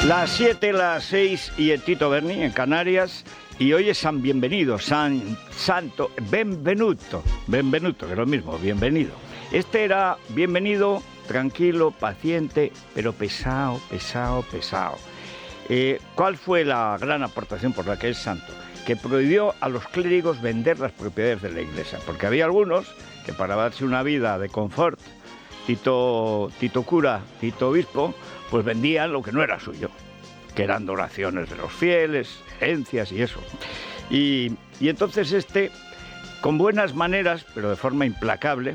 Las 7, las 6 y el Tito Berni en Canarias. Y hoy es San Bienvenido, Santo Benvenuto, que es lo mismo, bienvenido. Este era bienvenido, tranquilo, paciente, pero pesado. ¿Cuál fue la gran aportación por la que es santo? Que prohibió a los clérigos vender las propiedades de la iglesia, porque había algunos que para darse una vida de confort, Tito cura, Tito obispo, pues vendían lo que no era suyo, que eran donaciones de los fieles, herencias y eso. Y entonces con buenas maneras, pero de forma implacable,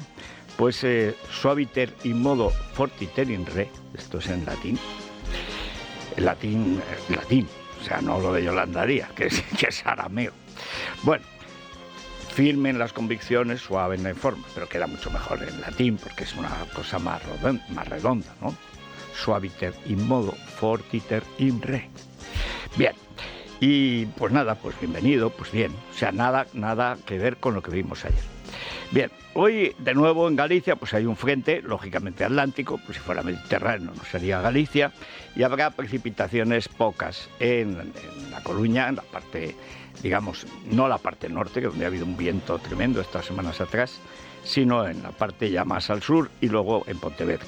pues suaviter in modo fortiter in re, esto es en latín, latín, o sea, no lo de Yolanda Díaz, que es arameo. Bueno, firme en las convicciones, suave en la forma, pero queda mucho mejor en latín, porque es una cosa más redonda, ¿no? Suaviter in modo fortiter in re. Bien, y pues nada, pues bienvenido, pues bien, o sea, nada que ver con lo que vimos ayer. Bien, hoy de nuevo en Galicia pues hay un frente, lógicamente atlántico, pues si fuera Mediterráneo no sería Galicia, y habrá precipitaciones pocas en La Coruña, en la parte, digamos, no la parte norte, que donde ha habido un viento tremendo estas semanas atrás, sino en la parte ya más al sur y luego en Pontevedra.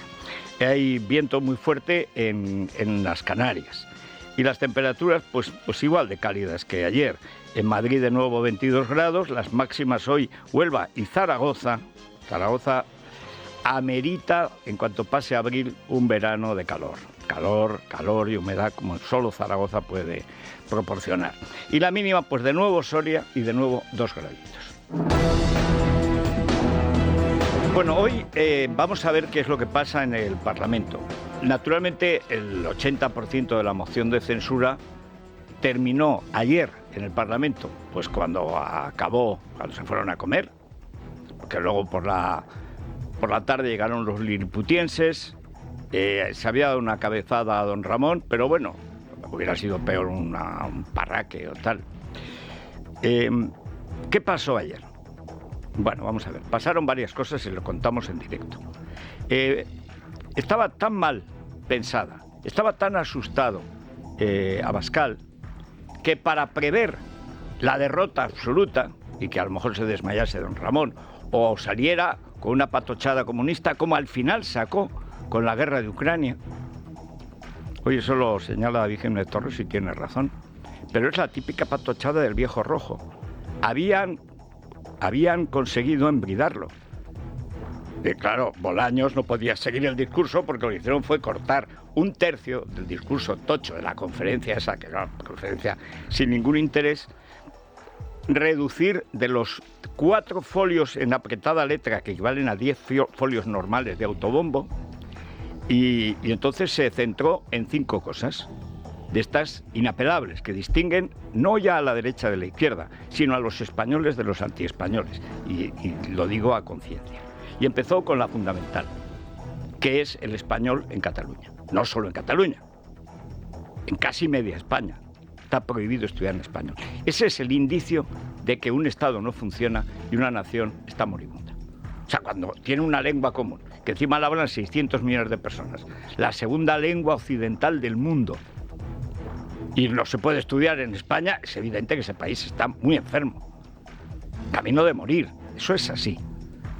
Hay viento muy fuerte en las Canarias y las temperaturas pues igual de cálidas que ayer. En Madrid de nuevo 22 grados, las máximas hoy Huelva y Zaragoza amerita en cuanto pase abril un verano de calor y humedad como solo Zaragoza puede proporcionar. Y la mínima pues de nuevo Soria y de nuevo 2 graditos. Bueno, hoy vamos a ver qué es lo que pasa en el Parlamento. Naturalmente, el 80% de la moción de censura terminó ayer en el Parlamento, pues cuando se fueron a comer, porque luego por la tarde llegaron los liliputienses, se había dado una cabezada a don Ramón, pero bueno, hubiera sido peor un parraque o tal. ¿Qué pasó ayer? Bueno, vamos a ver, pasaron varias cosas y lo contamos en directo. Estaba tan mal pensada, estaba tan asustado Abascal, que para prever la derrota absoluta, y que a lo mejor se desmayase don Ramón, o saliera con una patochada comunista, como al final sacó con la guerra de Ucrania. Oye, eso lo señala David Jiménez Torres y tiene razón, pero es la típica patochada del viejo rojo. Habían conseguido embridarlo. Claro, Bolaños no podía seguir el discurso porque lo que hicieron fue cortar un tercio del discurso tocho de la conferencia esa, que era una conferencia sin ningún interés, reducir de los 4 folios en apretada letra, que equivalen a 10 folios normales de autobombo, y entonces se centró en 5 cosas de estas inapelables, que distinguen no ya a la derecha de la izquierda, sino a los españoles de los antiespañoles, y lo digo a conciencia. Y empezó con la fundamental, que es el español en Cataluña. No solo en Cataluña, en casi media España está prohibido estudiar en español. Ese es el indicio de que un Estado no funciona y una nación está moribunda. O sea, cuando tiene una lengua común, que encima la hablan 600 millones de personas, la segunda lengua occidental del mundo, y no se puede estudiar en España, es evidente que ese país está muy enfermo, camino de morir. Eso es así.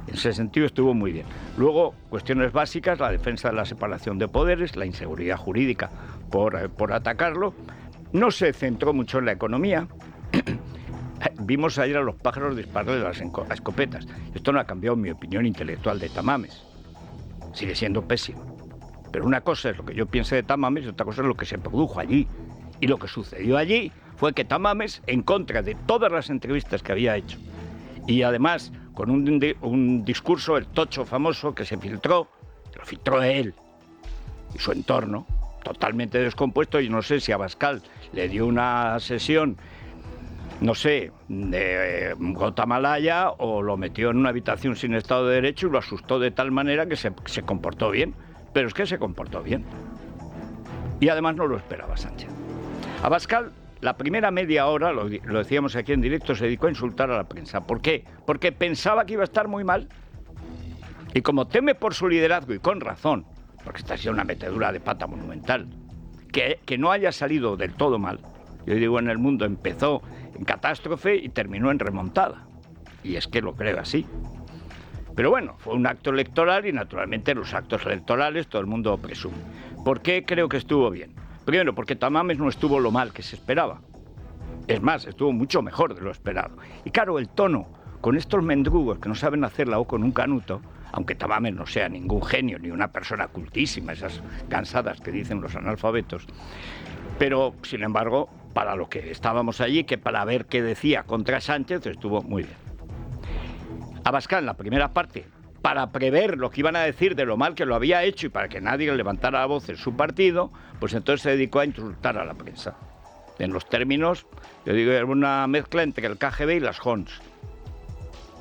En ese sentido estuvo muy bien. Luego, cuestiones básicas, la defensa de la separación de poderes, la inseguridad jurídica por atacarlo. No se centró mucho en la economía. Vimos ayer a los pájaros dispararle las escopetas. Esto no ha cambiado mi opinión intelectual de Tamames. Sigue siendo pésimo. Pero una cosa es lo que yo piense de Tamames y otra cosa es lo que se produjo allí. Y lo que sucedió allí fue que Tamames, en contra de todas las entrevistas que había hecho, y además con un discurso, el tocho famoso, que se filtró, lo filtró él y su entorno, totalmente descompuesto. Y no sé si Abascal le dio una sesión, no sé, de Guatemala o lo metió en una habitación sin Estado de Derecho y lo asustó de tal manera que se comportó bien. Pero es que se comportó bien. Y además no lo esperaba Sánchez. Abascal, la primera media hora, lo decíamos aquí en directo, se dedicó a insultar a la prensa. ¿Por qué? Porque pensaba que iba a estar muy mal. Y como teme por su liderazgo, y con razón, porque esta ha sido una metedura de pata monumental, que no haya salido del todo mal. Yo digo, en el mundo empezó en catástrofe y terminó en remontada. Y es que lo creo así. Pero bueno, fue un acto electoral y naturalmente los actos electorales todo el mundo presume. ¿Por qué creo que estuvo bien? Primero, porque Tamames no estuvo lo mal que se esperaba. Es más, estuvo mucho mejor de lo esperado. Y claro, el tono, con estos mendrugos que no saben hacer la O con un canuto, aunque Tamames no sea ningún genio ni una persona cultísima, esas cansadas que dicen los analfabetos, pero sin embargo, para lo que estábamos allí, que para ver qué decía contra Sánchez, estuvo muy bien. Abascal, en la primera parte, para prever lo que iban a decir de lo mal que lo había hecho y para que nadie levantara la voz en su partido, pues entonces se dedicó a insultar a la prensa. En los términos, yo digo, era una mezcla entre el KGB y las Hons.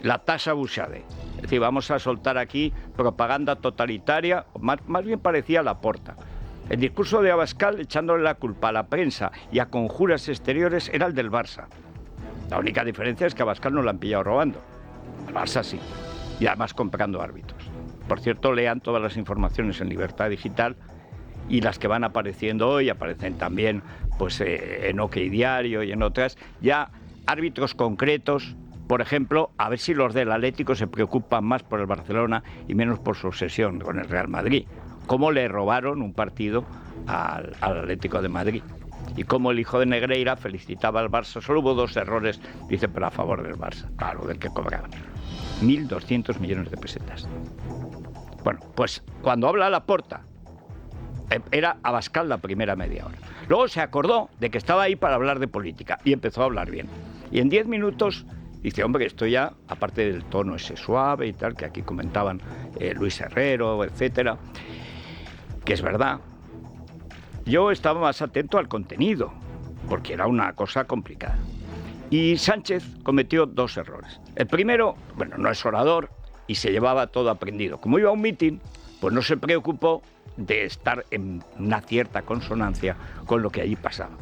La tasa Bouchade. Es decir, vamos a soltar aquí propaganda totalitaria, más bien parecía Laporta. El discurso de Abascal, echándole la culpa a la prensa y a conjuras exteriores, era el del Barça. La única diferencia es que a Abascal no lo han pillado robando. Al Barça sí. Y además comprando árbitros. Por cierto, lean todas las informaciones en Libertad Digital y las que van apareciendo hoy, aparecen también pues, en OK Diario y en otras, ya árbitros concretos. Por ejemplo, a ver si los del Atlético se preocupan más por el Barcelona y menos por su obsesión con el Real Madrid. Cómo le robaron un partido al Atlético de Madrid. Y cómo el hijo de Negreira felicitaba al Barça. Solo hubo 2 errores, dice, pero a favor del Barça. Claro, del que cobraban. 1.200 millones de pesetas. Bueno, pues cuando habla Laporta, era Abascal la primera media hora. Luego se acordó de que estaba ahí para hablar de política y empezó a hablar bien. Y en 10 minutos... dice, hombre, esto ya, aparte del tono ese suave y tal, que aquí comentaban Luis Herrero, etcétera, que es verdad, yo estaba más atento al contenido, porque era una cosa complicada. Y Sánchez cometió 2 errores. El primero, bueno, no es orador y se llevaba todo aprendido. Como iba a un mitin, pues no se preocupó de estar en una cierta consonancia con lo que allí pasaba.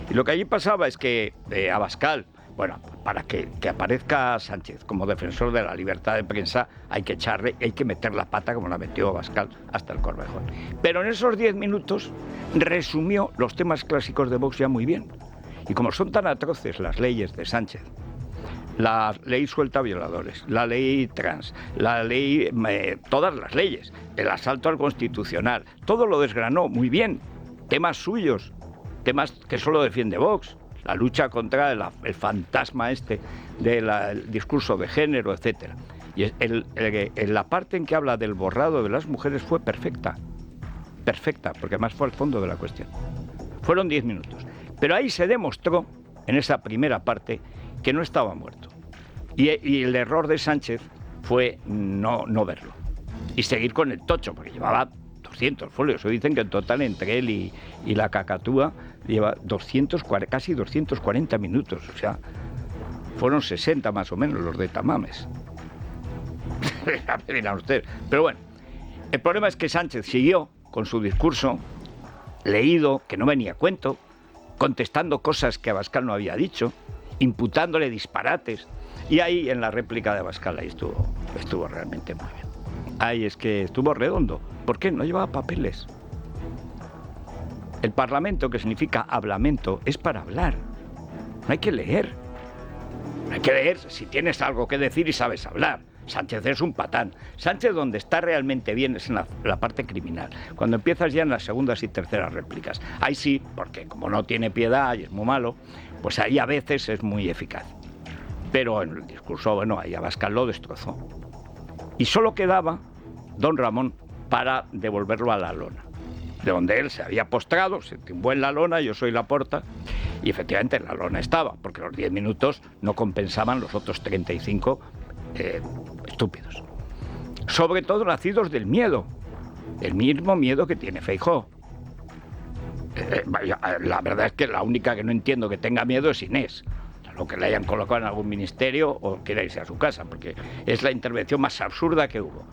Y lo que allí pasaba es que Abascal, bueno, para que aparezca Sánchez como defensor de la libertad de prensa hay que echarle, hay que meter la pata como la metió Abascal hasta el Corvejón. Pero en esos 10 minutos resumió los temas clásicos de Vox ya muy bien. Y como son tan atroces las leyes de Sánchez, la ley suelta violadores, la ley trans, la ley, todas las leyes, el asalto al Constitucional, todo lo desgranó muy bien. Temas suyos, temas que solo defiende Vox. La lucha contra el fantasma este del discurso de género, etcétera. Y la parte en que habla del borrado de las mujeres fue perfecta. Perfecta, porque además fue al fondo de la cuestión. Fueron 10 minutos. Pero ahí se demostró, en esa primera parte, que no estaba muerto. Y el error de Sánchez fue no verlo. Y seguir con el tocho, porque llevaba 200 folios. Hoy dicen que en total entre él y la cacatúa lleva casi 240 minutos. O sea, fueron 60 más o menos los de Tamames. Ya me dirán ustedes. Pero bueno, el problema es que Sánchez siguió con su discurso leído, que no venía a cuento, contestando cosas que Abascal no había dicho, imputándole disparates. Y ahí, en la réplica de Abascal, ahí estuvo realmente muy bien. Ahí es que estuvo redondo. ¿Por qué? No llevaba papeles. El Parlamento, que significa hablamento, es para hablar. No hay que leer. No hay que leer si tienes algo que decir y sabes hablar. Sánchez es un patán. Sánchez donde está realmente bien es en la parte criminal. Cuando empiezas ya en las segundas y terceras réplicas. Ahí sí, porque como no tiene piedad y es muy malo, pues ahí a veces es muy eficaz. Pero en el discurso, bueno, ahí Abascal lo destrozó. Y solo quedaba don Ramón para devolverlo a la lona, de donde él se había postrado, se tumbó en la lona, yo soy Laporta, y efectivamente en la lona estaba, porque los 10 minutos no compensaban los otros 35 estúpidos. Sobre todo nacidos del miedo, el mismo miedo que tiene Feijóo. La verdad es que la única que no entiendo que tenga miedo es Inés. O que le hayan colocado en algún ministerio o quiera irse a su casa, porque es la intervención más absurda que hubo.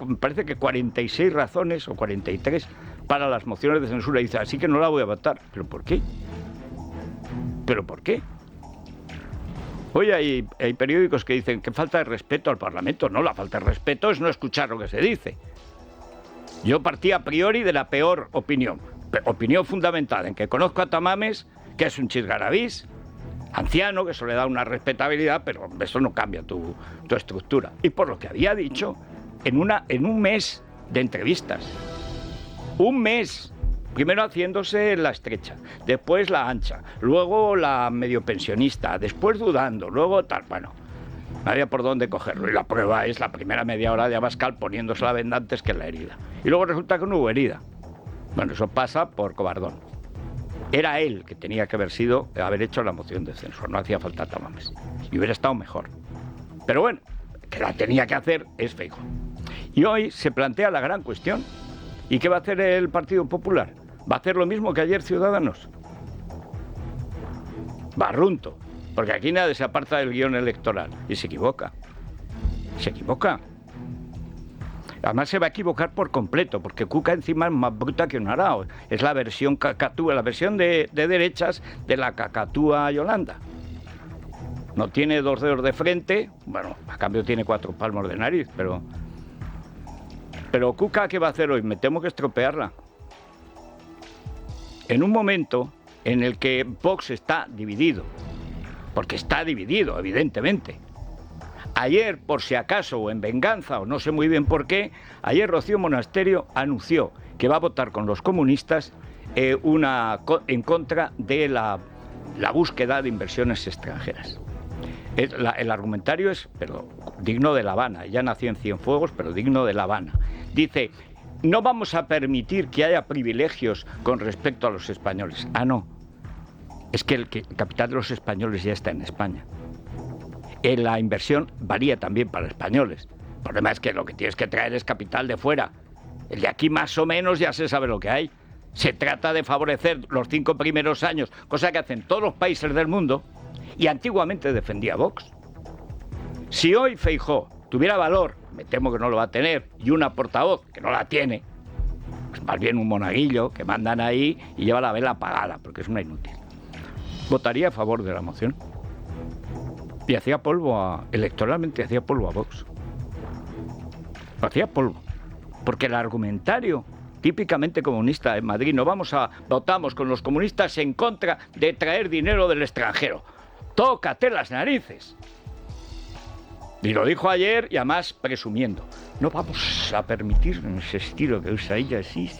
Me parece que 46 razones o 43 para las mociones de censura. Y dice, así que no la voy a votar. ¿Pero por qué? ¿Pero por qué? Hoy hay periódicos que dicen que falta de respeto al Parlamento. No, la falta de respeto es no escuchar lo que se dice. Yo partí a priori de la peor opinión, opinión fundamentada en que conozco a Tamames, que es un chisgarabís, anciano, que eso le da una respetabilidad, pero eso no cambia tu estructura. Y por lo que había dicho, en un mes de entrevistas, un mes, primero haciéndose la estrecha, después la ancha, luego la medio pensionista, después dudando, luego tal, bueno, no había por dónde cogerlo. Y la prueba es la primera media hora de Abascal poniéndose la venda antes que la herida. Y luego resulta que no hubo herida. Bueno, eso pasa por cobardón. Era él que tenía que haber hecho la moción de censura, no hacía falta Tamames. Y hubiera estado mejor. Pero bueno, que la tenía que hacer es Feijóo. Y hoy se plantea la gran cuestión. ¿Y qué va a hacer el Partido Popular? ¿Va a hacer lo mismo que ayer Ciudadanos? Barrunto. Porque aquí nadie se aparta del guión electoral. Y se equivoca. Se equivoca. Además se va a equivocar por completo, porque Cuca encima es más bruta que un arao. Es la versión cacatúa, la versión de derechas de la cacatúa Yolanda. No tiene 2 dedos de frente, bueno, a cambio tiene 4 palmos de nariz, pero Cuca, ¿qué va a hacer hoy? Me temo que estropearla. En un momento en el que Vox está dividido, porque está dividido, evidentemente. Ayer, por si acaso, o en venganza, o no sé muy bien por qué, ayer Rocío Monasterio anunció que va a votar con los comunistas en contra de la búsqueda de inversiones extranjeras. El argumentario es, pero digno de La Habana. Ella nació en Cienfuegos, pero digno de La Habana. Dice, no vamos a permitir que haya privilegios con respecto a los españoles. Ah, no. Es que el capital de los españoles ya está en España. La inversión varía también para españoles. El problema es que lo que tienes que traer es capital de fuera. El de aquí más o menos ya se sabe lo que hay. Se trata de favorecer los 5 primeros años, cosa que hacen todos los países del mundo, y antiguamente defendía Vox. Si hoy Feijóo tuviera valor, me temo que no lo va a tener, y una portavoz, que no la tiene, pues más bien un monaguillo que mandan ahí y lleva la vela apagada, porque es una inútil, votaría a favor de la moción. Y hacía polvo electoralmente hacía polvo a Vox. Hacía polvo. Porque el argumentario típicamente comunista en Madrid, votamos con los comunistas en contra de traer dinero del extranjero. ¡Tócate las narices! Y lo dijo ayer y además presumiendo. No vamos a permitir ese estilo que usa ella, sí.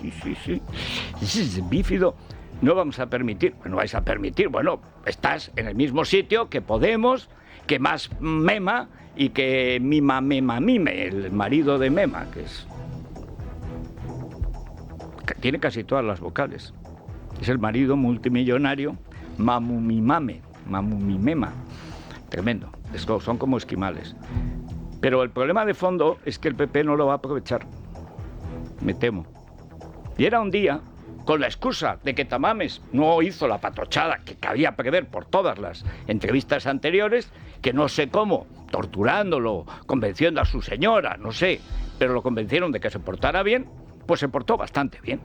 Es bífido. No vamos a permitir. No vais a permitir. Bueno, estás en el mismo sitio que Podemos, que Más Mema y que Mime, el marido de Mema, que tiene casi todas las vocales. Es el marido multimillonario Mamumimema. Tremendo. Son como esquimales. Pero el problema de fondo es que el PP no lo va a aprovechar. Me temo. Y era un día, con la excusa de que Tamames no hizo la patochada que cabía prever por todas las entrevistas anteriores, que no sé cómo, torturándolo, convenciendo a su señora, no sé, pero lo convencieron de que se portara bien, pues se portó bastante bien.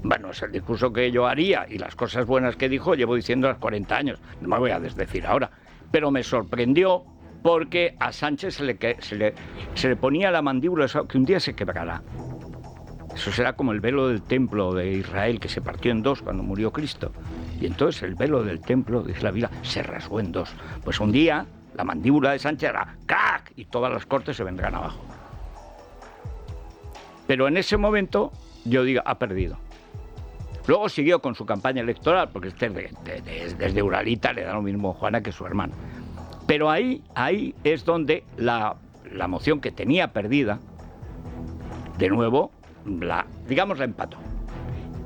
Bueno, es el discurso que yo haría y las cosas buenas que dijo llevo diciendo a los 40 años, no me voy a desdecir ahora, pero me sorprendió porque a Sánchez se le ponía la mandíbula que un día se quebrará. Eso será como el velo del templo de Israel, que se partió en 2 cuando murió Cristo. Y entonces el velo del templo, dice la Biblia, se rasgó en 2. Pues un día la mandíbula de Sánchez hará ¡crac! Y todas las cortes se vendrán abajo. Pero en ese momento, yo digo, ha perdido. Luego siguió con su campaña electoral, porque desde Uralita le da lo mismo a Juana que su hermano. Pero ahí es donde la moción que tenía perdida, de nuevo, la empató.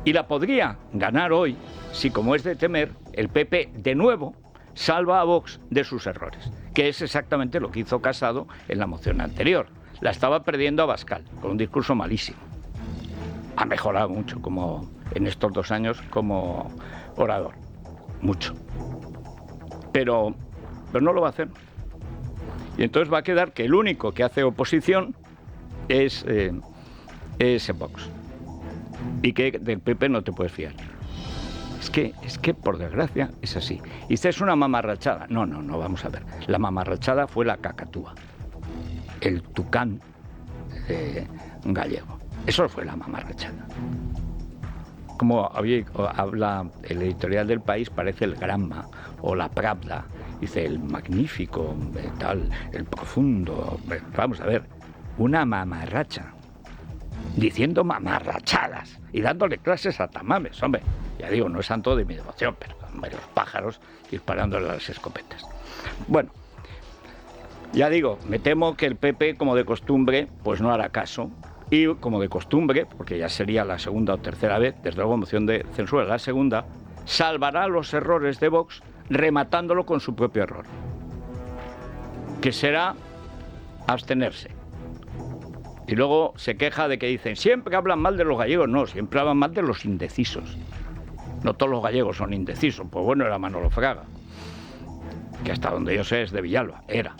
Y la podría ganar hoy si, como es de temer, el PP de nuevo salva a Vox de sus errores, que es exactamente lo que hizo Casado en la moción anterior. La estaba perdiendo Abascal, con un discurso malísimo. Ha mejorado mucho como en estos 2 años como orador, mucho. Pero no lo va a hacer. Y entonces va a quedar que el único que hace oposición es Vox. Y que del PP no te puedes fiar. Es que por desgracia es así. Y es una mamarrachada. No, vamos a ver. La mamarrachada fue la cacatúa. El tucán gallego. Eso fue la mamarrachada. como habla el editorial del País, parece el Gramma o la Pravda. Dice el magnífico, tal, el profundo. Vamos a ver, una mamarracha, diciendo mamarrachadas y dándole clases a Tamames. Hombre, ya digo, no es santo de mi devoción, pero hombre, los pájaros disparándole a las escopetas. Bueno, ya digo, me temo que el PP, como de costumbre, pues no hará caso. Y como de costumbre, porque ya sería la segunda o tercera vez, desde luego moción de censura, la segunda, salvará los errores de Vox rematándolo con su propio error, que será abstenerse. Y luego se queja de que dicen, siempre hablan mal de los gallegos. No, siempre hablan mal de los indecisos. No todos los gallegos son indecisos. Pues bueno, era Manolo Fraga, que hasta donde yo sé es de Villalba, era.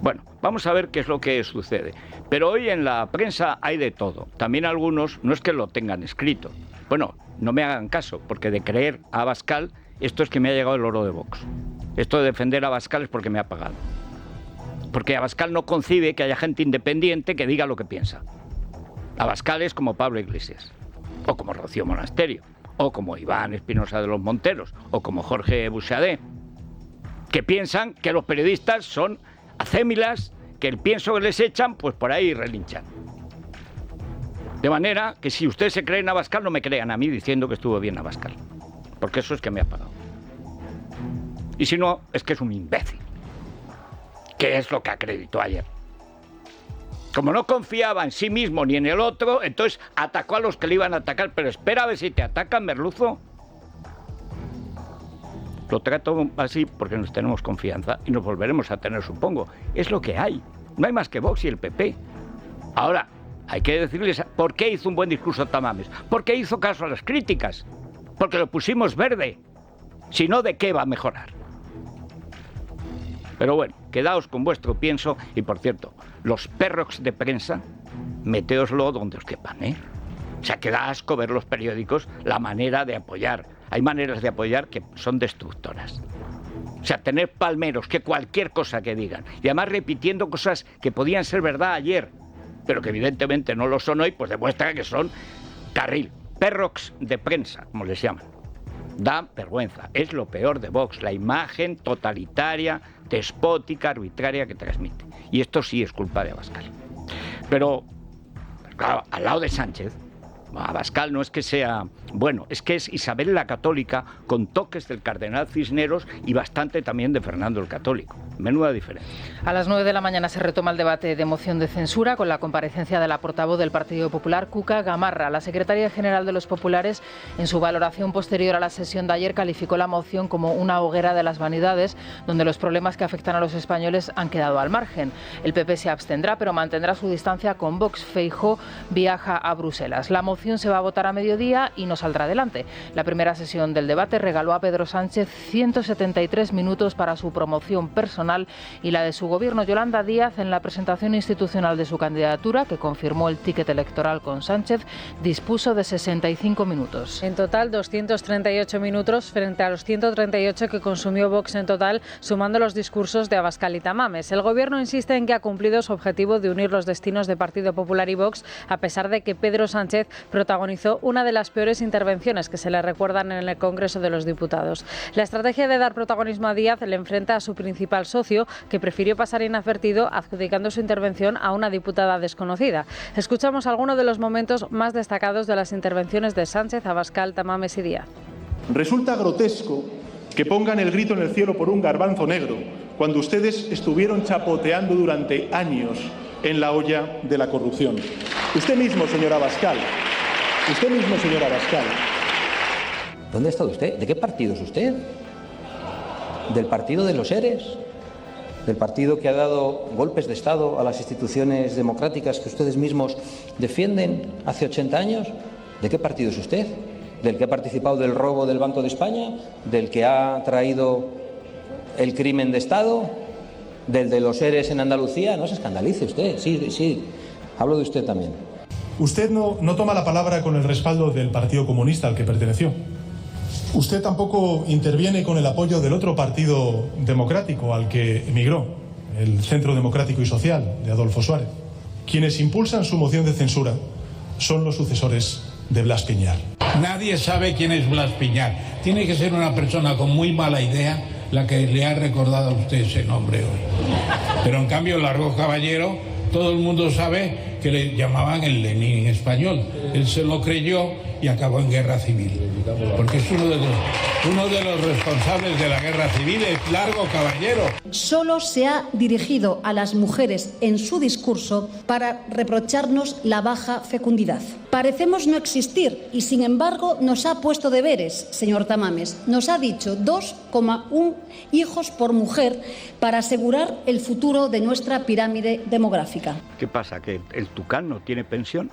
Bueno, vamos a ver qué es lo que sucede. Pero hoy en la prensa hay de todo. También algunos, no es que lo tengan escrito. Bueno, no me hagan caso, porque de creer a Abascal, esto es que me ha llegado el oro de Vox. Esto de defender a Abascal es porque me ha pagado. Porque Abascal no concibe que haya gente independiente que diga lo que piensa. Abascal es como Pablo Iglesias, o como Rocío Monasterio, o como Iván Espinosa de los Monteros, o como Jorge Buxadé, que piensan que los periodistas son acémilas, que el pienso que les echan, pues por ahí relinchan. De manera que si ustedes se creen a Abascal, no me crean a mí diciendo que estuvo bien Abascal, porque eso es que me ha pagado. Y si no, es que es un imbécil, que es lo que acreditó ayer. Como no confiaba en sí mismo ni en el otro, entonces atacó a los que le iban a atacar. Pero espera a ver si te atacan, merluzo. Lo trato así porque nos tenemos confianza y nos volveremos a tener, supongo. Es lo que hay. No hay más que Vox y el PP. Ahora, hay que decirles por qué hizo un buen discurso Tamames. ¿Por qué hizo caso a las críticas? Porque lo pusimos verde. Si no, ¿de qué va a mejorar? Pero bueno, quedaos con vuestro pienso. Y por cierto, los perros de prensa, meteoslo donde os quepan, ¿eh? O sea, que da asco ver los periódicos, la manera de apoyar. Hay maneras de apoyar que son destructoras. O sea, tener palmeros, que cualquier cosa que digan. Y además repitiendo cosas que podían ser verdad ayer, pero que evidentemente no lo son hoy, pues demuestra que son carril. Perros de prensa, como les llaman. Da vergüenza. Es lo peor de Vox, la imagen totalitaria, despótica, arbitraria que transmite. Y esto sí es culpa de Abascal. Pero, claro, al lado de Sánchez, Abascal no es que sea bueno, es que es Isabel la Católica con toques del cardenal Cisneros y bastante también de Fernando el Católico. Menuda diferencia. A las 9 de la mañana se retoma el debate de moción de censura con la comparecencia de la portavoz del Partido Popular, Cuca Gamarra. La secretaria general de los populares, en su valoración posterior a la sesión de ayer, calificó la moción como una hoguera de las vanidades, donde los problemas que afectan a los españoles han quedado al margen. El PP se abstendrá, pero mantendrá su distancia con Vox. Feijóo viaja a Bruselas. La moción se va a votar a mediodía y no saldrá adelante. La primera sesión del debate regaló a Pedro Sánchez 173 minutos para su promoción personal y la de su gobierno. Yolanda Díaz, en la presentación institucional de su candidatura, que confirmó el ticket electoral con Sánchez, dispuso de 65 minutos. En total, 238 minutos frente a los 138 que consumió Vox en total, sumando los discursos de Abascal y Tamames. El gobierno insiste en que ha cumplido su objetivo de unir los destinos de Partido Popular y Vox, a pesar de que Pedro Sánchez protagonizó una de las peores intervenciones que se le recuerdan en el Congreso de los Diputados. La estrategia de dar protagonismo a Díaz le enfrenta a su principal socio, que prefirió pasar inadvertido adjudicando su intervención a una diputada desconocida. Escuchamos algunos de los momentos más destacados de las intervenciones de Sánchez, Abascal, Tamames y Díaz. Resulta grotesco que pongan el grito en el cielo por un garbanzo negro, cuando ustedes estuvieron chapoteando durante años en la olla de la corrupción. Usted mismo, señor Abascal. ¿Dónde ha estado usted? ¿De qué partido es usted? ¿Del partido de los seres? ¿Del partido que ha dado golpes de Estado a las instituciones democráticas que ustedes mismos defienden hace 80 años? ¿De qué partido es usted? ¿Del que ha participado del robo del Banco de España? ¿Del que ha traído el crimen de Estado? ¿Del de los seres en Andalucía? No se escandalice usted. Sí, hablo de usted también. Usted no toma la palabra con el respaldo del Partido Comunista al que perteneció. Usted tampoco interviene con el apoyo del otro partido democrático al que emigró, el Centro Democrático y Social de Adolfo Suárez. Quienes impulsan su moción de censura son los sucesores de Blas Piñar. Nadie sabe quién es Blas Piñar. Tiene que ser una persona con muy mala idea la que le ha recordado a usted ese nombre hoy. Pero en cambio Largo Caballero, todo el mundo sabe que le llamaban el Lenin español. Él se lo creyó y acabó en guerra civil. Porque es uno de los responsables de la guerra civil, es Largo Caballero. Solo se ha dirigido a las mujeres en su discurso para reprocharnos la baja fecundidad. Parecemos no existir y, sin embargo, nos ha puesto deberes, señor Tamames. Nos ha dicho 2,1 hijos por mujer para asegurar el futuro de nuestra pirámide demográfica. ¿Qué pasa? ¿Que el tucán no tiene pensión?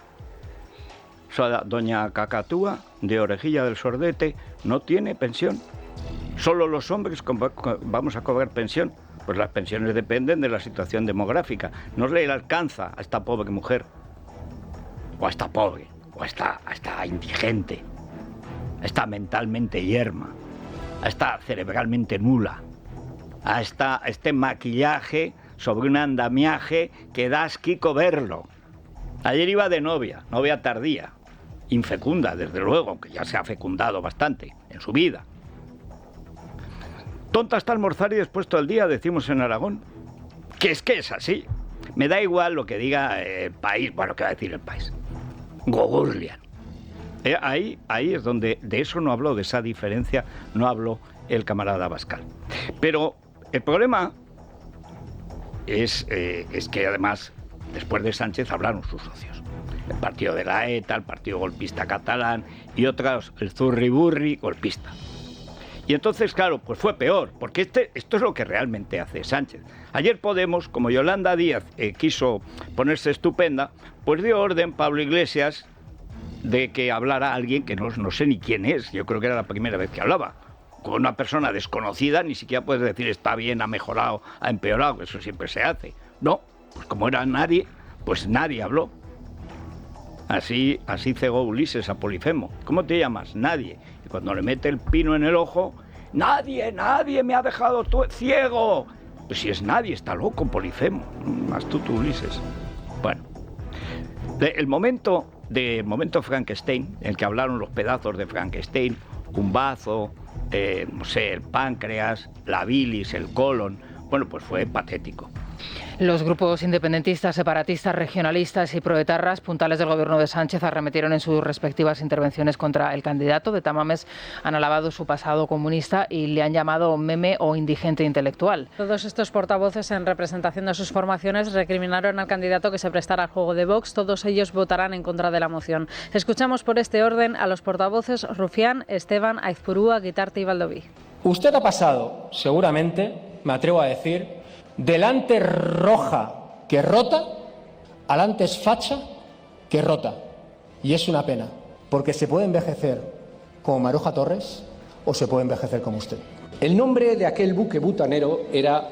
O sea, doña Cacatúa, de Orejilla del Sordete, no tiene pensión. Solo los hombres vamos a cobrar pensión. Pues las pensiones dependen de la situación demográfica. No le alcanza a esta pobre mujer, o a esta pobre, o a esta indigente, a esta mentalmente yerma, a esta cerebralmente nula, a este maquillaje sobre un andamiaje que da asquico verlo. Ayer iba de novia tardía, infecunda, desde luego, aunque ya se ha fecundado bastante en su vida. Tonta hasta almorzar y después todo el día, decimos en Aragón. Que es así. Me da igual lo que diga el país. Bueno, ¿qué va a decir el país? Gogurlian. Ahí es donde de eso no habló, de esa diferencia no habló el camarada Abascal. Pero el problema es que además, después de Sánchez hablaron sus socios. El partido de la ETA, el partido golpista catalán y otros, el zurriburri golpista. Y entonces, claro, pues fue peor, porque esto es lo que realmente hace Sánchez. Ayer Podemos, como Yolanda Díaz quiso ponerse estupenda, pues dio orden Pablo Iglesias de que hablara alguien que no sé ni quién es. Yo creo que era la primera vez que hablaba. Con una persona desconocida ni siquiera puedes decir está bien, ha mejorado, ha empeorado, eso siempre se hace. No, pues como era nadie, pues nadie habló. Así cegó Ulises a Polifemo. ¿Cómo te llamas? Nadie. Y cuando le mete el pino en el ojo, nadie me ha dejado ciego. Pues si es nadie, está loco Polifemo. Astuto Ulises. Bueno, el momento Frankenstein, en el que hablaron los pedazos de Frankenstein, un bazo, no sé, el páncreas, la bilis, el colon, bueno, pues fue patético. Los grupos independentistas, separatistas, regionalistas y proetarras, puntales del gobierno de Sánchez, arremetieron en sus respectivas intervenciones contra el candidato. De Tamames han alabado su pasado comunista y le han llamado meme o indigente intelectual. Todos estos portavoces, en representación de sus formaciones, recriminaron al candidato que se prestara al juego de Vox. Todos ellos votarán en contra de la moción. Escuchamos por este orden a los portavoces Rufián, Esteban, Aizpurúa, Guitarte y Baldoví. Usted ha pasado, seguramente, me atrevo a decir, del antes roja que rota al antes facha que rota. Y es una pena, porque se puede envejecer como Maruja Torres o se puede envejecer como usted. El nombre de aquel buque butanero era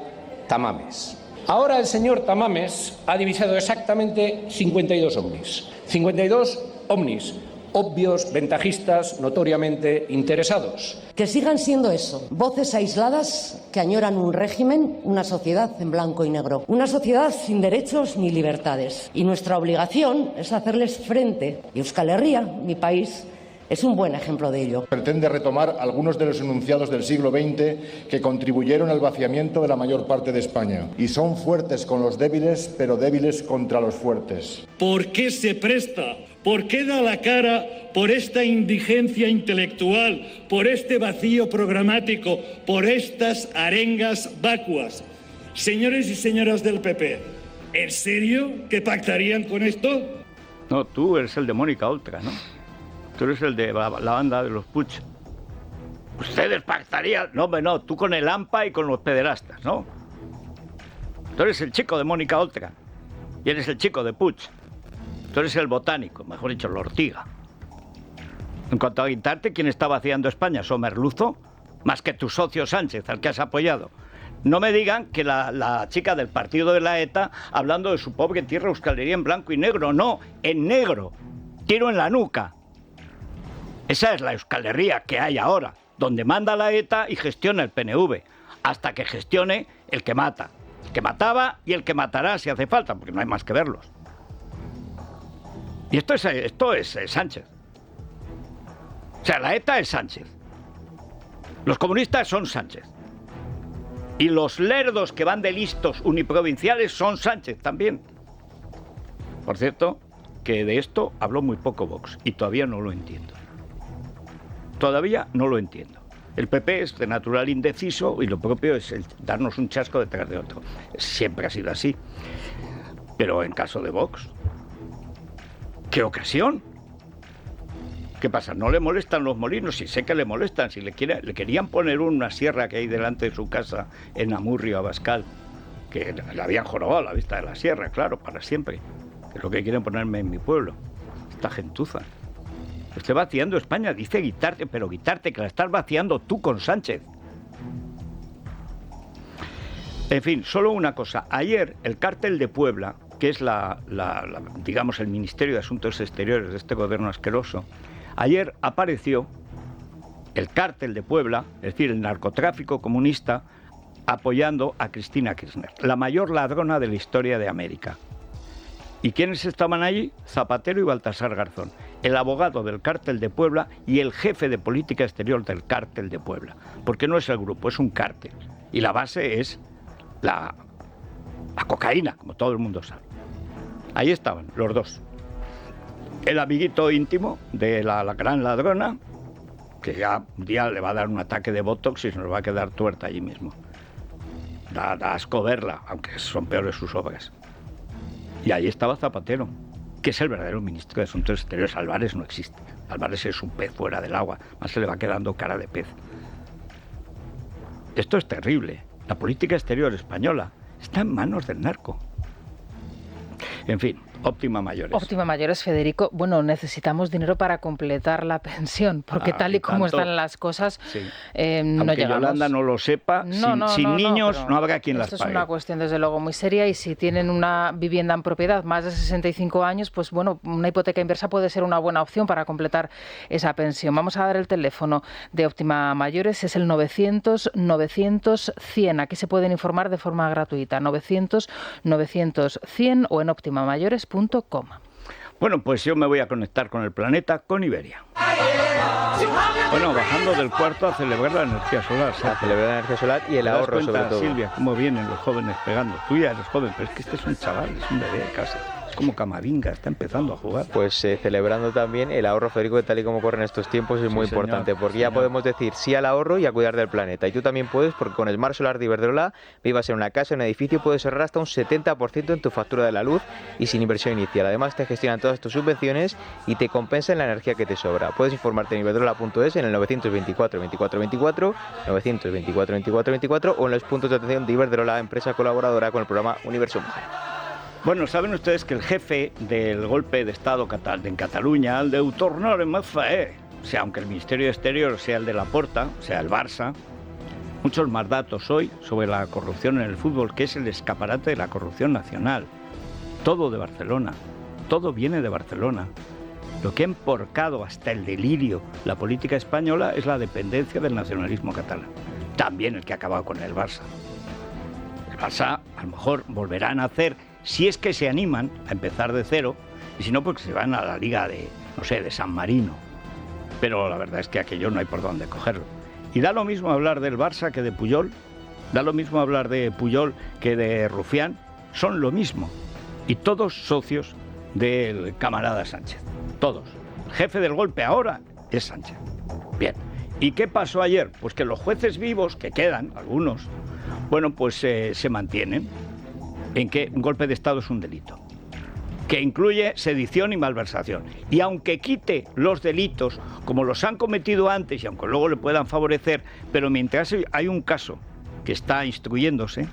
Tamames. Ahora el señor Tamames ha divisado exactamente 52 ovnis. 52 ovnis. Obvios, ventajistas, notoriamente interesados. Que sigan siendo eso, voces aisladas que añoran un régimen, una sociedad en blanco y negro, una sociedad sin derechos ni libertades. Y nuestra obligación es hacerles frente. Y Euskal Herria, mi país, es un buen ejemplo de ello. Pretende retomar algunos de los enunciados del siglo XX que contribuyeron al vaciamiento de la mayor parte de España. Y son fuertes con los débiles, pero débiles contra los fuertes. ¿Por qué se presta? ¿Por qué da la cara por esta indigencia intelectual, por este vacío programático, por estas arengas vacuas? Señores y señoras del PP, ¿en serio que pactarían con esto? No, tú eres el de Mónica Oltra, ¿no? Tú eres el de la banda de los Puig. Ustedes pactarían... No, tú con el AMPA y con los pederastas, ¿no? Tú eres el chico de Mónica Oltra y eres el chico de Puig. Tú eres el botánico, mejor dicho, el Ortiga. En cuanto a Guitarte, ¿quién está vaciando España? ¿Somerluzo? Más que tu socio Sánchez, al que has apoyado. No me digan que la chica del partido de la ETA, hablando de su pobre tierra Euskal Herria en blanco y negro. No, en negro. Tiro en la nuca. Esa es la Euskal Herria que hay ahora, donde manda la ETA y gestiona el PNV, hasta que gestione el que mata. El que mataba y el que matará si hace falta, porque no hay más que verlos. Y esto es Sánchez. O sea, la ETA es Sánchez. Los comunistas son Sánchez. Y los lerdos que van de listos uniprovinciales son Sánchez también. Por cierto, que de esto habló muy poco Vox y todavía no lo entiendo. Todavía no lo entiendo. El PP es de natural indeciso y lo propio es darnos un chasco detrás de otro. Siempre ha sido así. Pero en caso de Vox, ¿qué ocasión? ¿Qué pasa? ¿No le molestan los molinos? Sí, sé que le molestan. Si le querían poner una sierra que hay delante de su casa en Amurrio, Abascal, que le habían jorobado la vista de la sierra, claro, para siempre. Es lo que quieren ponerme en mi pueblo. Esta gentuza. Usted vaciando España, dice quitarte, pero quitarte, que la estás vaciando tú con Sánchez. En fin, solo una cosa. Ayer el cártel de Puebla, que es digamos, el Ministerio de Asuntos Exteriores de este gobierno asqueroso, ayer apareció el cártel de Puebla, es decir, el narcotráfico comunista, apoyando a Cristina Kirchner, la mayor ladrona de la historia de América. ¿Y quiénes estaban allí? Zapatero y Baltasar Garzón, el abogado del cártel de Puebla y el jefe de política exterior del cártel de Puebla. Porque no es el grupo, es un cártel. Y la base es la cocaína, como todo el mundo sabe. Ahí estaban los dos. El amiguito íntimo de la gran ladrona, que ya un día le va a dar un ataque de botox y se nos va a quedar tuerta allí mismo. Da asco verla, aunque son peores sus obras. Y ahí estaba Zapatero, que es el verdadero ministro de Asuntos Exteriores. Álvarez no existe. Álvarez es un pez fuera del agua. Más se le va quedando cara de pez. Esto es terrible. La política exterior española está en manos del narco. En fin, Óptima Mayores. Óptima Mayores, Federico. Bueno, necesitamos dinero para completar la pensión, porque tal y como están las cosas, sí. No aunque llegamos. Yolanda no lo sepa, sin niños no habrá quien las pague. Esto es una cuestión, desde luego, muy seria, y si tienen una vivienda en propiedad más de 65 años, pues bueno, una hipoteca inversa puede ser una buena opción para completar esa pensión. Vamos a dar el teléfono de Óptima Mayores, es el 900-900-100. Aquí se pueden informar de forma gratuita, 900-900-100 o en optimamayores.com. Bueno, pues yo me voy a conectar con el planeta, con Iberia. Bueno, bajando del cuarto a celebrar la energía solar. A celebrar la energía solar y el ahorro, sobre todo. Silvia, cómo vienen los jóvenes pegando. Tú ya eres joven, pero es que este es un chaval, es un bebé casi. Es como Camavinga, está empezando a jugar. Pues celebrando también el ahorro, Federico, que tal y como corren estos tiempos es muy importante, porque ya podemos decir sí al ahorro y a cuidar del planeta. Y tú también puedes, porque con Smart Solar de Iberdrola, vivas en una casa, en un edificio, puedes ahorrar hasta un 70% en tu factura de la luz y sin inversión inicial. Además, te gestionan todas tus subvenciones y te compensan la energía que te sobra. Puedes informarte en iberdrola.es, en el 924 24 24, 924 24 24 o en los puntos de atención de Iberdrola, empresa colaboradora con el programa Universo Mujer. Bueno, saben ustedes que el jefe del golpe de Estado en Cataluña, el de tornar en Mafaé, o sea, aunque el Ministerio de Exterior sea el de Laporta, o sea, el Barça, muchos más datos hoy sobre la corrupción en el fútbol, que es el escaparate de la corrupción nacional. Todo de Barcelona, todo viene de Barcelona. Lo que ha emporcado hasta el delirio la política española es la dependencia del nacionalismo catalán. También el que ha acabado con el Barça. El Barça, a lo mejor, volverán a hacer, si es que se animan a empezar de cero, y si no, pues se van a la liga de, no sé, de San Marino. Pero la verdad es que aquello no hay por dónde cogerlo. Y da lo mismo hablar del Barça que de Puyol, da lo mismo hablar de Puyol que de Rufián, son lo mismo. Y todos socios del camarada Sánchez. Todos. El jefe del golpe ahora es Sánchez. Bien. ¿Y qué pasó ayer? Pues que los jueces vivos, que quedan, algunos, bueno, pues se mantienen en que un golpe de Estado es un delito, que incluye sedición y malversación. Y aunque quite los delitos, como los han cometido antes y aunque luego le puedan favorecer, pero mientras hay un caso que está instruyéndose,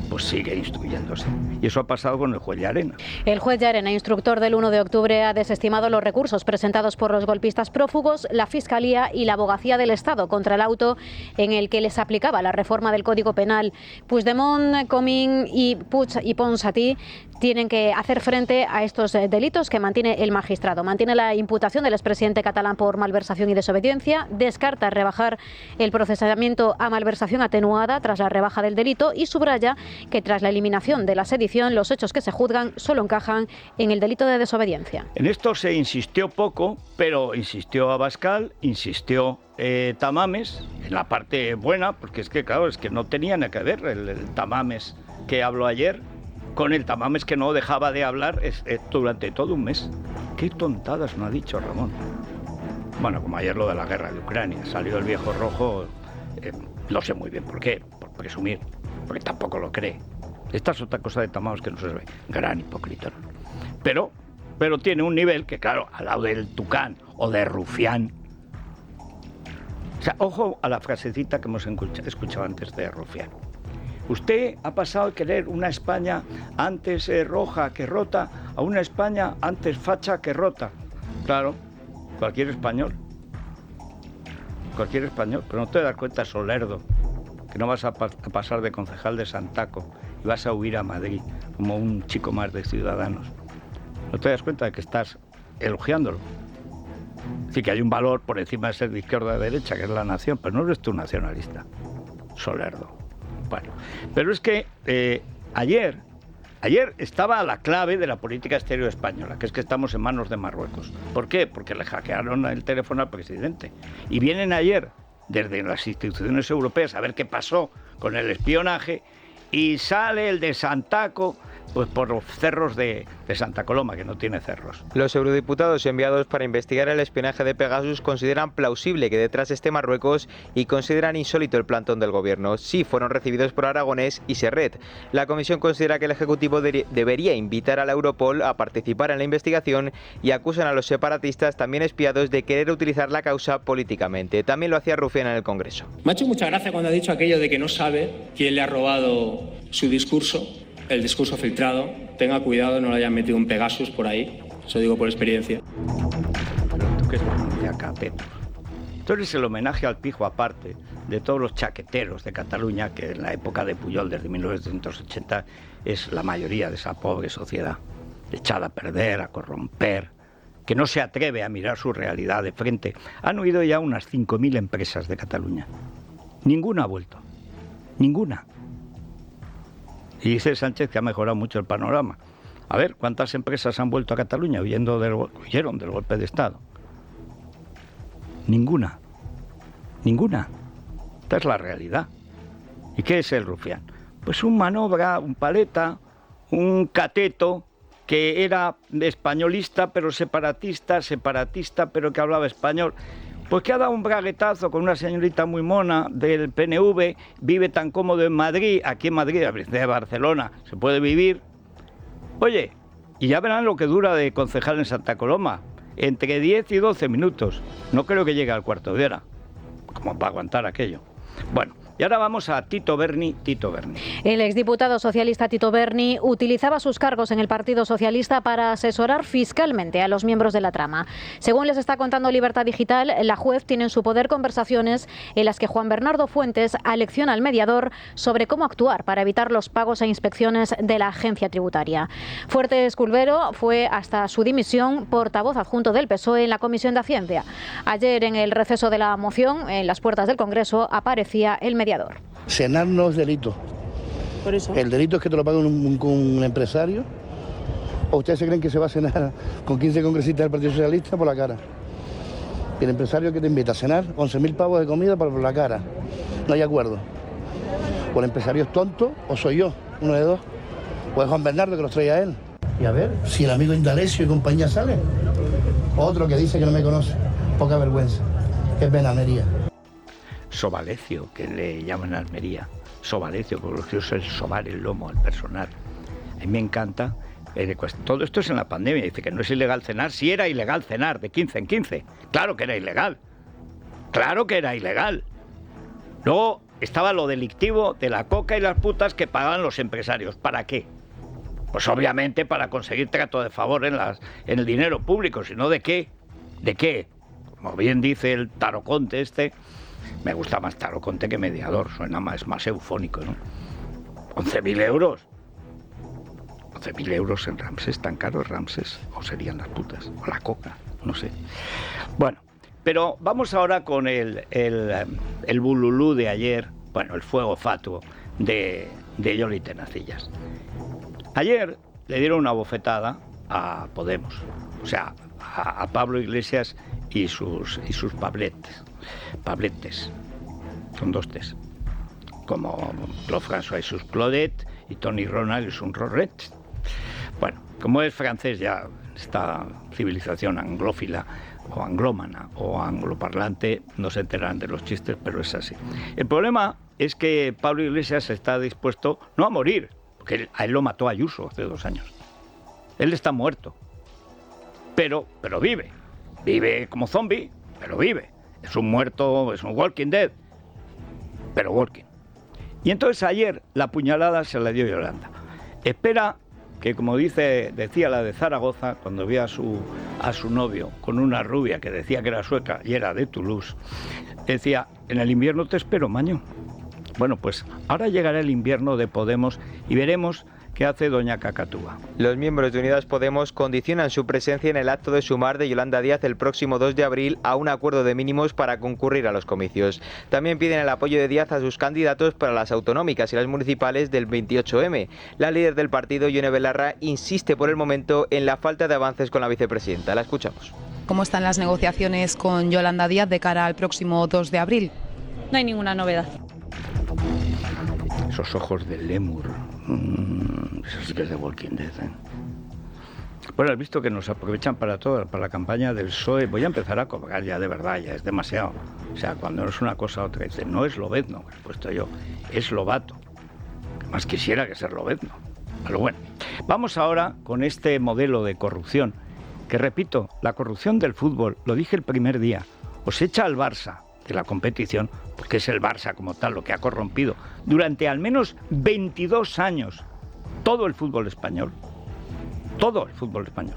pues sigue instruyéndose. Y eso ha pasado con el juez Llarena. El juez Llarena, instructor del 1 de octubre, ha desestimado los recursos presentados por los golpistas prófugos, la Fiscalía y la Abogacía del Estado contra el auto en el que les aplicaba la reforma del Código Penal. Puigdemont, Comín y Puig y Ponsatí tienen que hacer frente a estos delitos que mantiene el magistrado. Mantiene la imputación del expresidente catalán por malversación y desobediencia, descarta rebajar el procesamiento a malversación atenuada tras la rebaja del delito y subraya subraya que tras la eliminación de la sedición, los hechos que se juzgan solo encajan en el delito de desobediencia. En esto se insistió poco, pero insistió Abascal, insistió Tamames, en la parte buena, porque es que, claro, es que no tenía nada que ver el Tamames que habló ayer con el Tamames que no dejaba de hablar durante todo un mes. Qué tontadas me ha dicho Ramón. Bueno, como ayer lo de la guerra de Ucrania, salió el viejo rojo, no sé muy bien por qué, por presumir, porque tampoco lo cree. Esta es otra cosa de Tamames que no se ve, gran hipócrita. Pero tiene un nivel que, claro, al lado del Tucán o de Rufián. O sea, ojo a la frasecita que hemos escuchado antes de Rufián. Usted ha pasado de querer una España antes roja que rota a una España antes facha que rota. Claro, cualquier español, pero no te das cuenta, Solerdo, que no vas a pasar de concejal de Santaco y vas a huir a Madrid como un chico más de Ciudadanos. No te das cuenta de que estás elogiándolo. Es decir, que hay un valor por encima de ser de izquierda o de derecha, que es la nación, pero no eres tú nacionalista, Solerdo. Bueno, pero es que ayer estaba la clave de la política exterior española, que es que estamos en manos de Marruecos. ¿Por qué? Porque le hackearon el teléfono al presidente. Y vienen ayer, desde las instituciones europeas, a ver qué pasó con el espionaje, y sale el de Santaco, pues por los cerros de Santa Coloma, que no tiene cerros. Los eurodiputados enviados para investigar el espionaje de Pegasus consideran plausible que detrás esté Marruecos y consideran insólito el plantón del gobierno. Sí fueron recibidos por Aragonés y Serret. La comisión considera que el Ejecutivo debería invitar a la Europol a participar en la investigación y acusan a los separatistas, también espiados, de querer utilizar la causa políticamente. También lo hacía Rufián en el Congreso. Me ha hecho mucha gracia cuando ha dicho aquello de que no sabe quién le ha robado su discurso. El discurso filtrado, tenga cuidado, no le hayan metido un Pegasus por ahí, eso digo por experiencia. Pero tú qué estás de acá, Pepo. Tú eres el homenaje al pijo aparte de todos los chaqueteros de Cataluña, que en la época de Pujol, desde 1980, es la mayoría de esa pobre sociedad, echada a perder, a corromper, que no se atreve a mirar su realidad de frente. Han huido ya unas 5.000 empresas de Cataluña. Ninguna ha vuelto. Ninguna. Y dice Sánchez que ha mejorado mucho el panorama. A ver, ¿cuántas empresas han vuelto a Cataluña huyeron del golpe de Estado? Ninguna. Ninguna. Esta es la realidad. ¿Y qué es el Rufián? Pues un manobra, un paleta, un cateto que era españolista pero separatista pero que hablaba español. Pues que ha dado un braguetazo con una señorita muy mona del PNV, vive tan cómodo en Madrid, aquí en Madrid, de Barcelona, se puede vivir. Oye, y ya verán lo que dura de concejal en Santa Coloma, entre 10 y 12 minutos. No creo que llegue al cuarto de hora, como para aguantar aquello. Bueno. Y ahora vamos a Tito Berni. El exdiputado socialista Tito Berni utilizaba sus cargos en el Partido Socialista para asesorar fiscalmente a los miembros de la trama. Según les está contando Libertad Digital, la juez tiene en su poder conversaciones en las que Juan Bernardo Fuentes alecciona al mediador sobre cómo actuar para evitar los pagos e inspecciones de la agencia tributaria. Fuertes Culvero fue hasta su dimisión portavoz adjunto del PSOE en la Comisión de Hacienda. Ayer, en el receso de la moción, en las puertas del Congreso, aparecía el mediador. Cenar no es delito. Por eso. El delito es que te lo pague un empresario. ¿O ustedes se creen que se va a cenar con 15 congresistas del Partido Socialista por la cara? El empresario que te invita a cenar, 11.000 pavos de comida por la cara. No hay acuerdo. O el empresario es tonto, o soy yo, uno de dos. O es Juan Bernardo que los trae a él. Y a ver, si el amigo Indalecio y compañía sale. Otro que dice que no me conoce. Poca vergüenza. Es venamería. Sobalecio, que le llaman Almería. Sobalecio, porque es el sobar el lomo al personal. A mí me encanta. Todo esto es en la pandemia. Dice que no es ilegal cenar. Sí era ilegal cenar, de 15 en 15. Claro que era ilegal. Claro que era ilegal. Luego estaba lo delictivo de la coca y las putas que pagaban los empresarios. ¿Para qué? Pues obviamente para conseguir trato de favor en el dinero público. Si no, ¿de qué? ¿De qué? Como bien dice el Taroconte este. Me gusta más Taroconte que mediador, suena más eufónico, ¿no? 11.000 euros. 11.000 euros en Ramsés, tan caro Ramsés, o serían las putas, o la coca, no sé. Bueno, pero vamos ahora con el bululú de ayer, bueno, el fuego fatuo de de Yoli Tenacillas. Ayer le dieron una bofetada a Podemos, o sea, a Pablo Iglesias y sus pabletes. Son 2 T's. Como Claude François y sus Claudette y Tony Ronald y sus Rorette. Bueno, como es francés ya, esta civilización anglófila o anglómana o angloparlante no se enteran de los chistes, pero es así. El problema es que Pablo Iglesias está dispuesto no a morir, porque a él lo mató Ayuso hace 2 años. Él está muerto, pero vive. Vive como zombie, pero vive. Es un muerto, es un Walking Dead, pero walking. Y entonces ayer la puñalada se la dio Yolanda. Espera que, como decía la de Zaragoza, cuando vio a su novio con una rubia que decía que era sueca y era de Toulouse, decía, en el invierno te espero, maño. Bueno, pues ahora llegará el invierno de Podemos y veremos qué hace doña Cacatúa. Los miembros de Unidas Podemos condicionan su presencia en el acto de sumar de Yolanda Díaz el próximo 2 de abril a un acuerdo de mínimos para concurrir a los comicios. También piden el apoyo de Díaz a sus candidatos para las autonómicas y las municipales del 28M. La líder del partido, Ione Belarra, insiste por el momento en la falta de avances con la vicepresidenta. La escuchamos. ¿Cómo están las negociaciones con Yolanda Díaz de cara al próximo 2 de abril? No hay ninguna novedad. Esos ojos de lémur. Eso sí que es de Walking Dead, ¿eh? Bueno, has visto que nos aprovechan para todo, para la campaña del PSOE. Voy a empezar a cobrar ya, de verdad, ya es demasiado. O sea, cuando no es una cosa otra, dice, no es Lobezno, que he puesto yo, es Lobato. Que más quisiera que ser Lobezno. Pero bueno, vamos ahora con este modelo de corrupción, que repito, la corrupción del fútbol, lo dije el primer día, os echa al Barça de la competición, porque es el Barça como tal lo que ha corrompido durante al menos 22 años todo el fútbol español. Todo el fútbol español.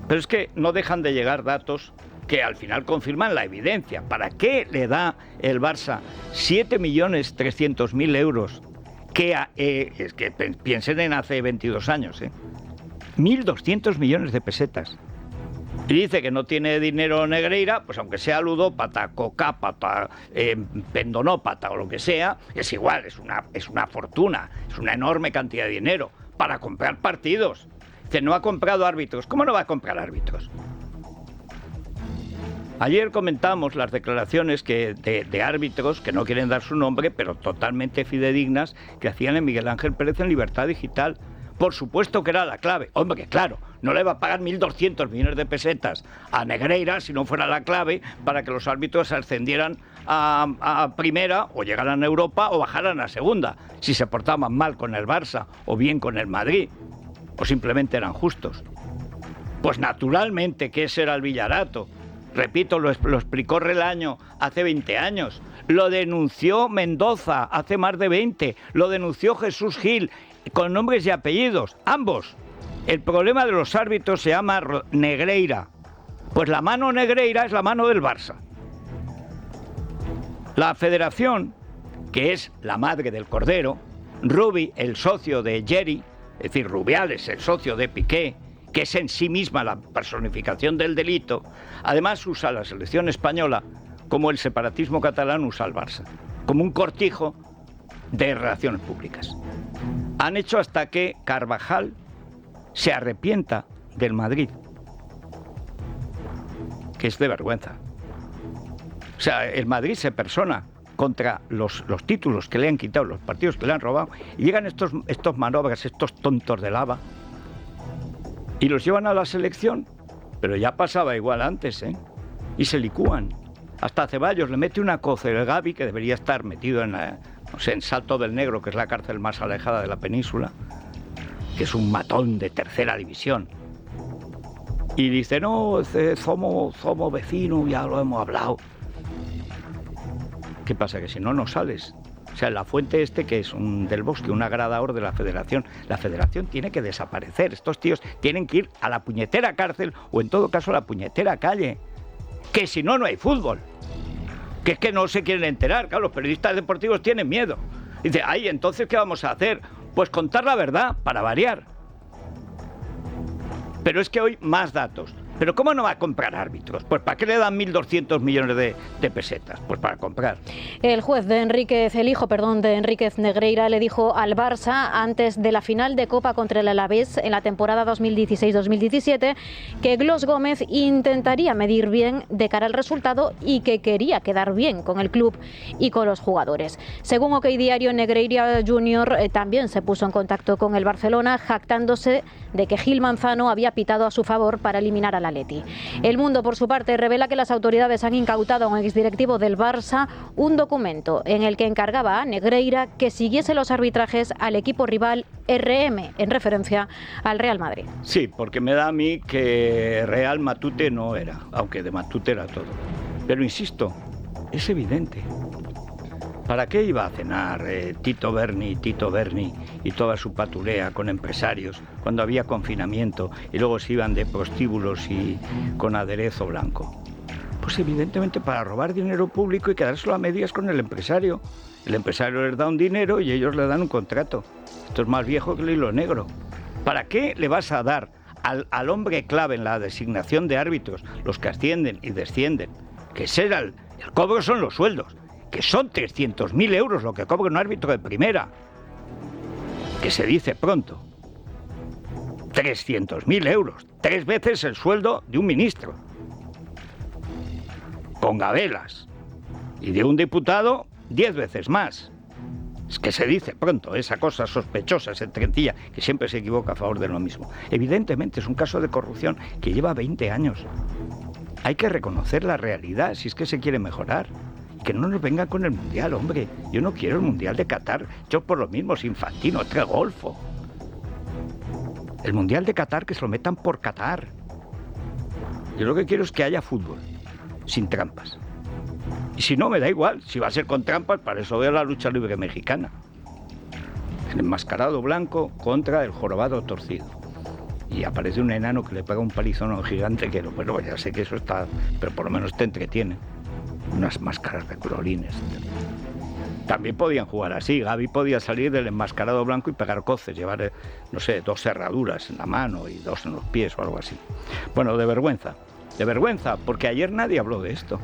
Pero es que no dejan de llegar datos que al final confirman la evidencia. ¿Para qué le da el Barça 7.300.000 euros? Es que piensen en hace 22 años, 1.200 millones de pesetas. Y dice que no tiene dinero Negreira, pues aunque sea ludópata, cocápata, pendonópata o lo que sea, es igual, es una fortuna, es una enorme cantidad de dinero para comprar partidos. Dice, no ha comprado árbitros. ¿Cómo no va a comprar árbitros? Ayer comentamos las declaraciones de árbitros que no quieren dar su nombre, pero totalmente fidedignas, que hacían en Miguel Ángel Pérez en Libertad Digital. Por supuesto que era la clave. Hombre, que claro, no le va a pagar 1.200 millones de pesetas a Negreira si no fuera la clave para que los árbitros ascendieran a primera o llegaran a Europa o bajaran a segunda, si se portaban mal con el Barça o bien con el Madrid, o simplemente eran justos. Pues naturalmente que ese era el Villarato. Repito, lo explicó Relaño hace 20 años. Lo denunció Mendoza hace más de 20. Lo denunció Jesús Gil, con nombres y apellidos, ambos. El problema de los árbitros se llama Negreira. Pues la mano Negreira es la mano del Barça. La federación, que es la madre del Cordero, Rubi, el socio de Jerry, es decir, Rubiales, el socio de Piqué, que es en sí misma la personificación del delito, además usa la selección española como el separatismo catalán usa al Barça, como un cortijo de relaciones públicas. Han hecho hasta que Carvajal se arrepienta del Madrid, que es de vergüenza. O sea, el Madrid se persona contra los títulos que le han quitado, los partidos que le han robado, y llegan estos manobras, estos tontos de lava, y los llevan a la selección. Pero ya pasaba igual antes, y se licúan. Hasta Ceballos le mete una coce el Gavi, que debería estar metido en Salto del Negro, que es la cárcel más alejada de la península, que es un matón de tercera división. Y dice, no, somos vecinos, ya lo hemos hablado. ¿Qué pasa? Que si no, no sales. O sea, la fuente que es del Bosque, un agradador de la federación. La federación tiene que desaparecer. Estos tíos tienen que ir a la puñetera cárcel o en todo caso a la puñetera calle. Que si no, no hay fútbol. Que es que no se quieren enterar. Claro, los periodistas deportivos tienen miedo. Dice, ay, entonces, ¿qué vamos a hacer? Pues contar la verdad, para variar. Pero es que hoy más datos. ¿Pero cómo no va a comprar árbitros? Pues ¿para qué le dan 1.200 millones de pesetas? Pues para comprar. El juez de el hijo de Enríquez Negreira le dijo al Barça antes de la final de Copa contra el Alavés en la temporada 2016-2017 que Glos Gómez intentaría medir bien de cara al resultado y que quería quedar bien con el club y con los jugadores. Según OK Diario, Negreira Jr. También se puso en contacto con el Barcelona, jactándose de que Gil Manzano había pitado a su favor para eliminar al Atleti. El Mundo, por su parte, revela que las autoridades han incautado a un exdirectivo del Barça un documento en el que encargaba a Negreira que siguiese los arbitrajes al equipo rival RM, en referencia al Real Madrid. Sí, porque me da a mí que Real Matute no era, aunque de Matute era todo. Pero insisto, es evidente. ¿Para qué iba a cenar Tito Berni y toda su patulea con empresarios cuando había confinamiento y luego se iban de prostíbulos y con aderezo blanco? Pues evidentemente para robar dinero público y quedárselo a medias con el empresario. El empresario les da un dinero y ellos le dan un contrato. Esto es más viejo que el hilo negro. ¿Para qué le vas a dar al hombre clave en la designación de árbitros, los que ascienden y descienden, que será el cobro son los sueldos, que son 300.000 euros lo que cobra un árbitro de primera, que se dice pronto, 300.000 euros, 3 veces el sueldo de un ministro, con gabelas, y de un diputado 10 veces más. Es que se dice pronto, esa cosa sospechosa, esa entretilla, que siempre se equivoca a favor de lo mismo. Evidentemente es un caso de corrupción que lleva 20 años. Hay que reconocer la realidad si es que se quiere mejorar. Que no nos vengan con el Mundial, hombre. Yo no quiero el Mundial de Qatar. Yo por lo mismo, es Infantino, otra golfo. El Mundial de Qatar que se lo metan por Qatar. Yo lo que quiero es que haya fútbol, sin trampas. Y si no, me da igual. Si va a ser con trampas, para eso veo la lucha libre mexicana. El enmascarado blanco contra el jorobado torcido. Y aparece un enano que le pega un palizón a un gigante que, bueno, ya sé que eso está, pero por lo menos te entretiene. Unas máscaras de colorines. También podían jugar así. Gavi podía salir del enmascarado blanco y pegar coces, llevar, no sé, 2 cerraduras en la mano y 2 en los pies o algo así. Bueno, de vergüenza, porque ayer nadie habló de esto.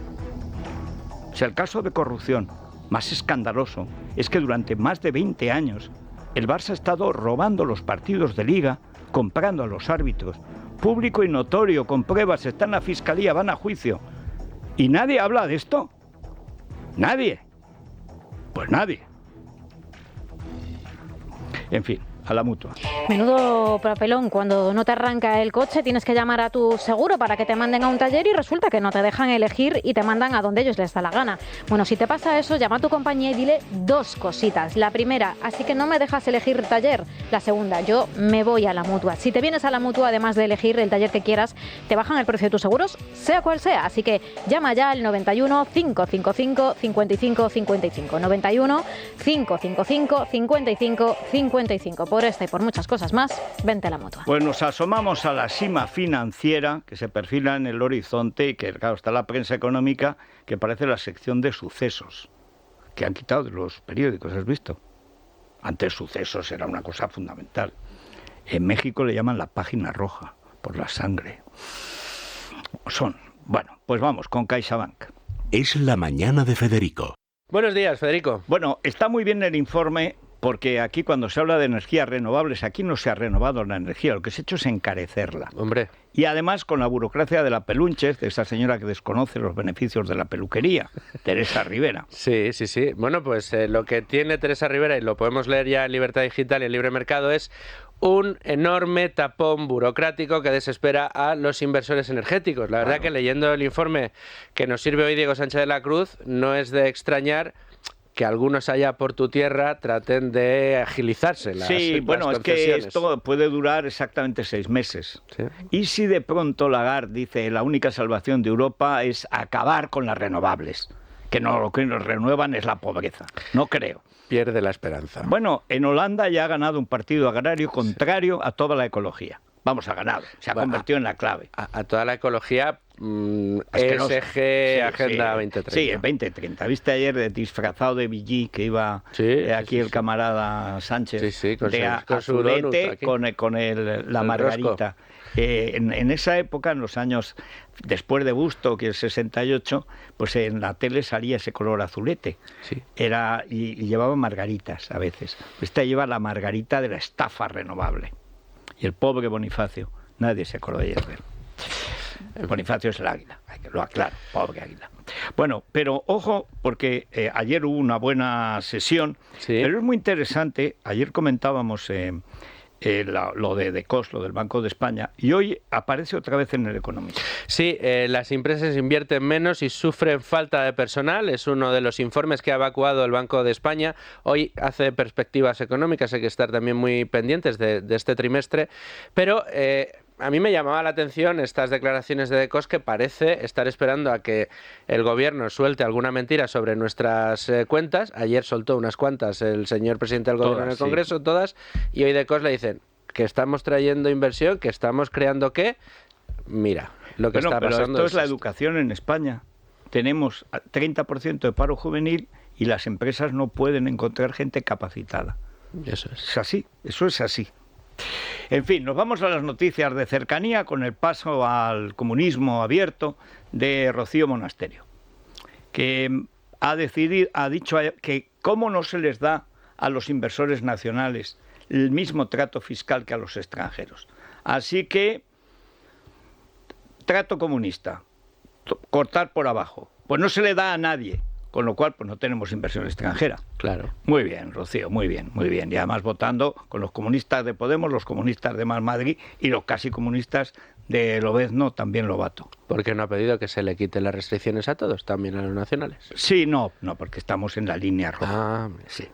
O sea, el caso de corrupción más escandaloso es que durante más de 20 años el Barça ha estado robando los partidos de Liga, comprando a los árbitros, público y notorio, con pruebas, está en la fiscalía, van a juicio. ¿Y nadie habla de esto? ¿Nadie? Pues nadie. En fin, a la Mutua. Menudo papelón, cuando no te arranca el coche tienes que llamar a tu seguro para que te manden a un taller y resulta que no te dejan elegir y te mandan a donde ellos les da la gana. Bueno, si te pasa eso, llama a tu compañía y dile 2 cositas. La primera, así que no me dejas elegir taller. La segunda, yo me voy a la Mutua. Si te vienes a la Mutua, además de elegir el taller que quieras, te bajan el precio de tus seguros, sea cual sea. Así que llama ya al 91 555 55 55. 91 555 55 55. Por esta y por muchas cosas más, vente a la Mutua. Pues nos asomamos a la cima financiera que se perfila en el horizonte y que, claro, está la prensa económica que parece la sección de sucesos que han quitado de los periódicos, ¿has visto? Antes sucesos era una cosa fundamental. En México le llaman la página roja por la sangre. Bueno, pues vamos con CaixaBank. Es la mañana de Federico. Buenos días, Federico. Bueno, está muy bien el informe. Porque aquí cuando se habla de energías renovables, aquí no se ha renovado la energía, lo que se ha hecho es encarecerla. Hombre. Y además con la burocracia de la Pelunches, de esa señora que desconoce los beneficios de la peluquería, Teresa Rivera. Sí. Bueno, pues lo que tiene Teresa Rivera, y lo podemos leer ya en Libertad Digital y en Libre Mercado, es un enorme tapón burocrático que desespera a los inversores energéticos. La verdad que leyendo el informe que nos sirve hoy Diego Sánchez de la Cruz, no es de extrañar que algunos allá por tu tierra traten de agilizarse las Sí, bueno, es que esto puede durar exactamente 6 meses. ¿Sí? Y si de pronto Lagarde dice la única salvación de Europa es acabar con las renovables, que no lo que nos renuevan es la pobreza. No creo. Pierde la esperanza. Bueno, en Holanda ya ha ganado un partido agrario contrario a toda la ecología. Vamos, ha ganado, se ha convertido en la clave. A toda la ecología, ESG, Agenda 2030. Sí, el 2030. ¿Viste ayer disfrazado de Vigí que iba aquí el camarada Sánchez con su azulete donut con la margarita? En esa época, en los años después de Busto, que es 68, pues en la tele salía ese color azulete. Y llevaba margaritas a veces. Esta lleva la margarita de la estafa renovable. Y el pobre Bonifacio, nadie se acordó ayer de él. Bonifacio es el águila, lo aclaro, pobre águila. Bueno, pero ojo, porque ayer hubo una buena sesión, pero es muy interesante. Ayer comentábamos lo de Decos, lo del Banco de España, y hoy aparece otra vez en El Economista. Sí, las empresas invierten menos y sufren falta de personal. Es uno de los informes que ha evacuado el Banco de España. Hoy hace perspectivas económicas, hay que estar también muy pendientes de este trimestre, pero a mí me llamaba la atención estas declaraciones de Decos, que parece estar esperando a que el gobierno suelte alguna mentira sobre nuestras cuentas. Ayer soltó unas cuantas el señor presidente del gobierno en el Congreso, todas, y hoy Decos le dicen que estamos trayendo inversión, que estamos creando ¿qué? Mira, lo que está pasando. Esto es la educación en España. Tenemos 30% de paro juvenil y las empresas no pueden encontrar gente capacitada. Eso es así, eso es así. En fin, nos vamos a las noticias de cercanía con el paso al comunismo abierto de Rocío Monasterio, que ha dicho que cómo no se les da a los inversores nacionales el mismo trato fiscal que a los extranjeros. Así que, trato comunista, cortar por abajo, pues no se le da a nadie. Con lo cual, pues no tenemos inversión extranjera. Claro. Muy bien, Rocío, muy bien, muy bien. Y además votando con los comunistas de Podemos, los comunistas de Más Madrid y los casi comunistas de Lobezno, también Lobato. ¿Por qué no ha pedido que se le quiten las restricciones a todos, también a los nacionales? Sí, no, porque estamos en la línea roja. Sí.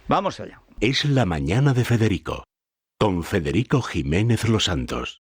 Vamos allá. Es la mañana de Federico, con Federico Jiménez Los Santos.